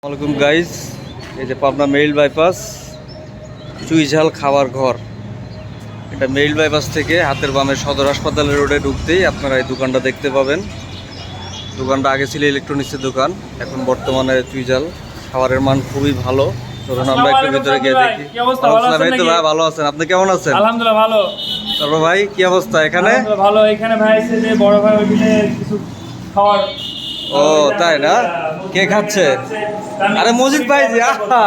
আসসালামু গাইস, এই যে পাবনা মেইল বাইপাস চুইঝাল খাবার ঘর। এটা মেইল বাইপাস থেকে হাতের বামে সদর হাসপাতালের রোডে ঢুকতেই আপনারা এই দোকানটা দেখতে পাবেন। দোকানটা আগে ছিল ইলেকট্রনিক্সের দোকান, এখন বর্তমানে চুইঝাল। খাবারের মান খুবই ভালো। চলুন আমরা একটু ভিতরে গিয়ে দেখি। এই তো ভাই ভালো আছেন, আপনি কেমন আছেন? আলহামদুলিল্লাহ ভালো। তারপর ভাই কি অবস্থা এখানে? ভালো। এখানে ভাই এসে যে বড় ভাই ওইখানে কিছু খাওয়ার। ও তাই না? কে খাচ্ছে? আরে মজিদ ভাই জি, আহা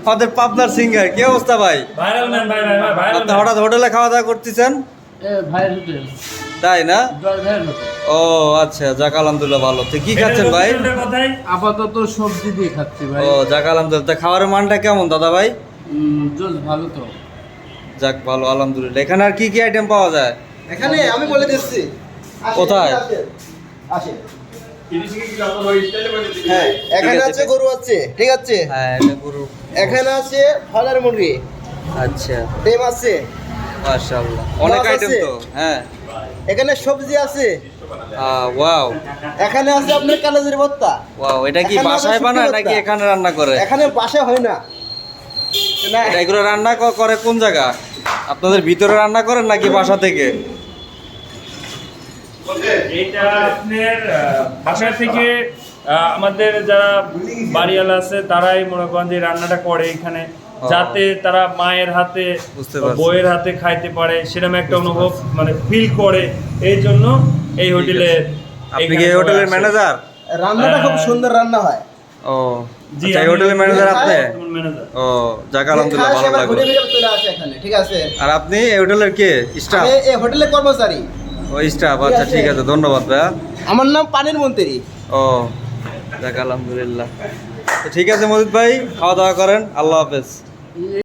আমাদের পাবনার সিঙ্গার। কি অবস্থা ভাই? ভাইরাল ম্যান ভাই ভাইরাল। আপনি হঠাৎ হোটেলে খাওয়া দাওয়া করতেছেন? ভাইয়ের হোটেল, তাই না? ভাইয়ের হোটেল। ও আচ্ছা, যাক আলহামদুলিল্লাহ ভালো। তো কি খাচ্ছেন ভাই? আপাতত সবজি দিয়ে খাচ্ছি ভাই। ও যাক আলহামদুলিল্লাহ। তা খাবারের মানটা কেমন দাদা ভাই? জল ভালো তো। যাক ভালো আলহামদুলিল্লাহ। এখানে আর কি কি আইটেম পাওয়া যায়? এখানে আমি বলে দিচ্ছি। কোথায়? আসেন। হ্যাঁ, এখানে আছে গরু আছে, ঠিক আছে? হ্যাঁ এটা গরু। এখানে আছে ফলের মুরগি, আচ্ছা ডিম আছে, মাশাআল্লাহ অনেক মাছ আইটেম আছে। তো। হ্যাঁ এখানে সবজি আছে, ওয়াও এখানে আছে আপনার কালোজির ভর্তা। ওয়াও, এটা কি এখানে বাসায় আবার বানায় শুটকি নাকি ভর্তা। এখানে রান্না করে? এখানে বাসা হয় না, না এটা এগুলো রান্না করে কোন জায়গা? আপনাদের ভিতরে রান্না করেন নাকি বাসা থেকে? এটা আপনার বাসা থেকে আমাদের যারা বাড়িওয়ালা আছে তারাই মনে করেন যে রান্নাটা করে এখানে, যাতে তারা মায়ের হাতে বুঝতে পারছি। বউয়ের হাতে খাইতে পারে, সেরকম একটা অনুভব মানে ফিল করে। এই জন্য এই হোটেলে। আপনি কি এই হোটেলের ম্যানেজার? রান্নাটা খুব সুন্দর রান্না হয়। ও জি, আচ্ছা, এই আমি হোটেলের ম্যানেজার আপনি? ম্যানেজার। ও যাক যে আলহামদুলিল্লাহ খায় সে ভালো আবার ঘুরে লাগলো। ফিরে চলে আসে এখানে, ঠিক আছে? আর আপনি এই হোটেলের কে স্টাফ? আমি এই হোটেলের কর্মচারী। ও স্টাফ, আচ্ছা ঠিক আছে, ধন্যবাদ ভাইয়া। আমার নাম পানির মন্ত্রী। ও যাক আলহামদুলিল্লাহ। তো ঠিক আছে মজিদ ভাই, খাওয়া দাওয়া করেন, আল্লাহ হাফেজ।